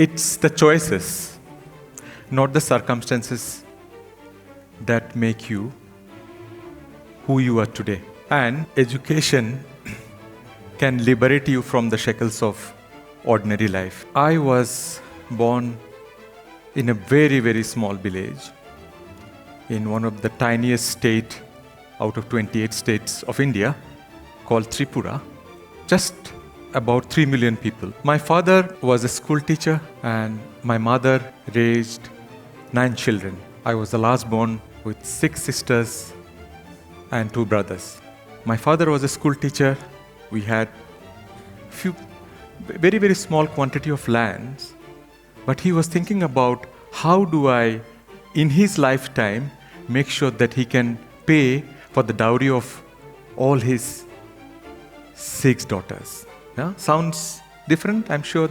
It's the choices, not the circumstances, that make you who you are today. And education can liberate you from the shackles of ordinary life. I was born in a very, very small village in one of the tiniest state out of 28 states of India called Tripura, just about 3 million people. My father was a school teacher and my mother raised 9 children. I was the last born with 6 sisters and 2 brothers. My father was a school teacher. We had very, very small quantity of lands, but he was thinking about how do I, in his lifetime, make sure that he can pay for the dowry of all his 6 daughters. Yeah? Sounds different? I'm sure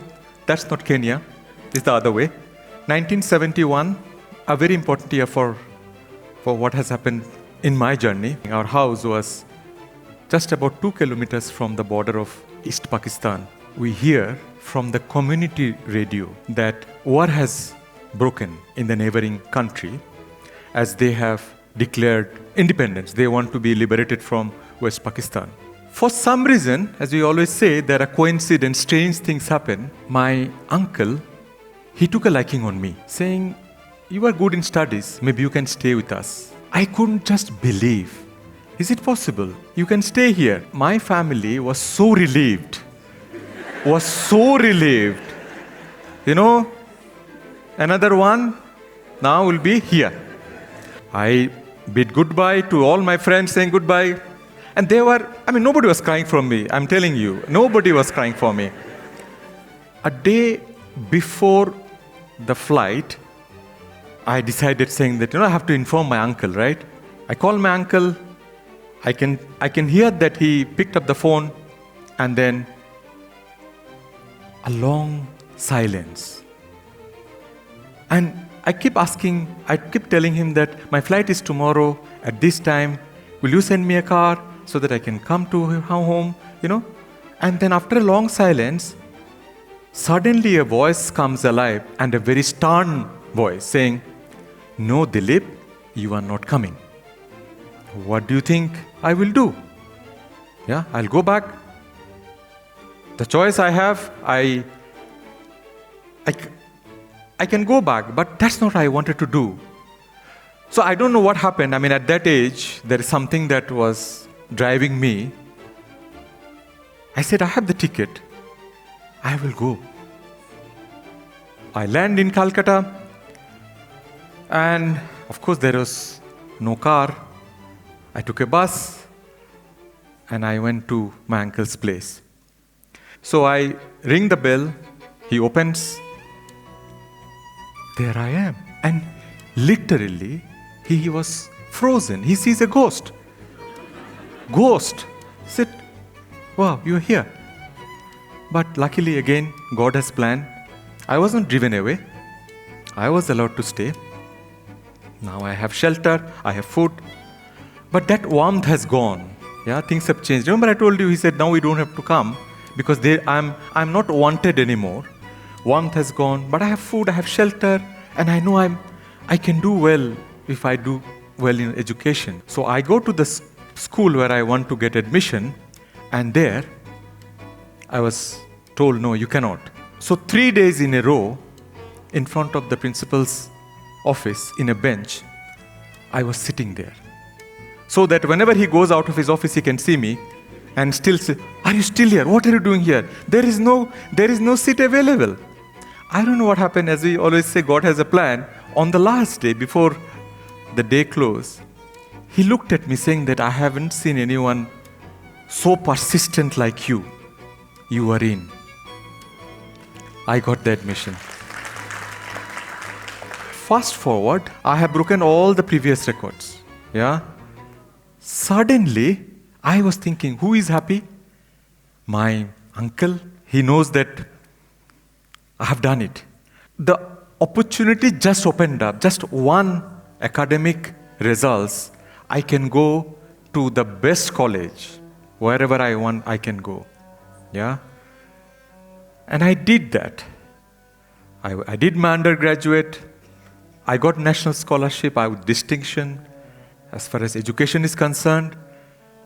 that's not Kenya. It's the other way. 1971, a very important year for what has happened in my journey. Our house was just about 2 kilometers from the border of East Pakistan. We hear from the community radio that war has broken in the neighboring country as they have declared independence. They want to be liberated from West Pakistan. For some reason, as we always say, there are coincidences, strange things happen. My uncle, he took a liking on me, saying, "You are good in studies, maybe you can stay with us." I couldn't just believe. Is it possible? You can stay here. My family was so relieved. You know, another one now will be here. I bid goodbye to all my friends, saying goodbye. And nobody was crying for me. I'm telling you, nobody was crying for me. A day before the flight, I decided saying that, I have to inform my uncle, right? I called my uncle. I can hear that he picked up the phone, and then a long silence. And I keep telling him that my flight is tomorrow at this time. Will you send me a car so that I can come to home, And then after a long silence, suddenly a voice comes alive, and a very stern voice saying, "No, Dilip, you are not coming. What do you think I will do? Yeah, I'll go back. The choice I have, I can go back, but that's not what I wanted to do." So I don't know what happened. At that age, there is something that was driving me. I said, "I have the ticket. I will go." I land in Calcutta, and of course there was no car. I took a bus, and I went to my uncle's place. So I ring the bell. He opens. There I am. And literally, he was frozen. He sees a ghost. Ghost. I said, "Wow, you're here." But luckily, again, God has planned. I wasn't driven away. I was allowed to stay. Now I have shelter. I have food. But that warmth has gone. Yeah, things have changed. Remember I told you, he said, "Now we don't have to come because I'm not wanted anymore." Warmth has gone, but I have food, I have shelter, and I know I can do well if I do well in education. So I go to the school where I want to get admission, and there I was told, "No, you cannot." So 3 days in a row, in front of the principal's office, in a bench, I was sitting there. So that whenever he goes out of his office, he can see me and still say, "Are you still here? What are you doing here? There is no seat available." I don't know what happened. As we always say, God has a plan. On the last day, before the day closed, he looked at me saying that, "I haven't seen anyone so persistent like you. You are in." I got the admission. Fast forward, I have broken all the previous records. Yeah. Suddenly, I was thinking, who is happy? My uncle. He knows that I have done it. The opportunity just opened up. Just one academic results, I can go to the best college. Wherever I want, I can go. Yeah? And I did that. I did my undergraduate. I got national scholarship. I with distinction. As far as education is concerned,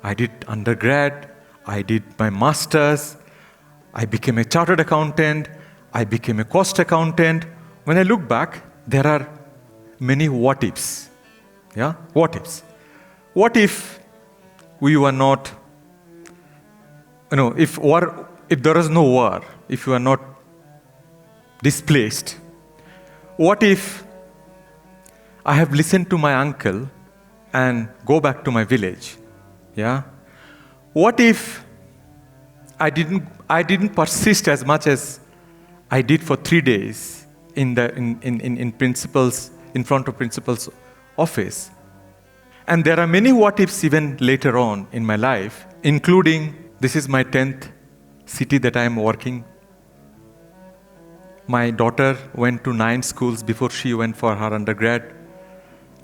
I did undergrad. I did my master's. I became a chartered accountant. I became a cost accountant. When I look back, there are many what ifs. Yeah? What ifs. What if we were not, if there is no war, if you are not displaced? What if I have listened to my uncle and go back to my village? Yeah? What if I didn't persist as much as I did for 3 days in front of principal's office? And there are many what ifs even later on in my life, including this is my 10th city that I am working. My daughter went to 9 schools before she went for her undergrad.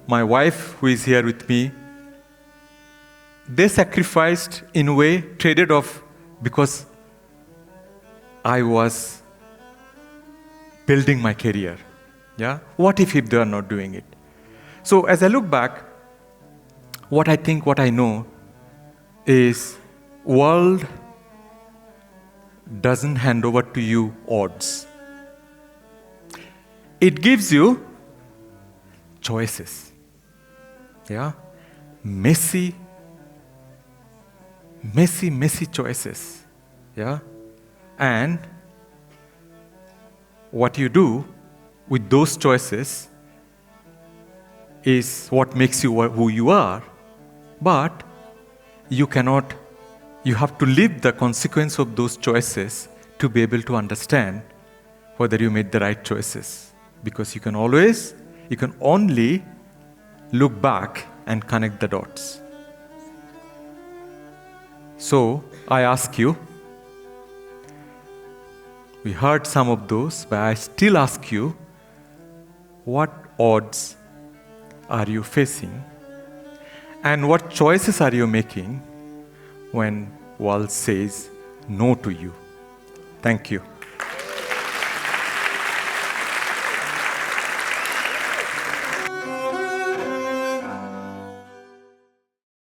My wife, who is here with me, they sacrificed in a way, traded off, because I was building my career. Yeah? What if they are not doing it? So as I look back, what I know is world doesn't hand over to you odds. It gives you choices. Yeah? Messy choices. Yeah? And what you do with those choices is what makes you who you are, but you have to live the consequence of those choices to be able to understand whether you made the right choices. Because you can only look back and connect the dots. So, I ask you, we heard some of those, but I still ask you, what odds are you facing? And what choices are you making when world says no to you? Thank you.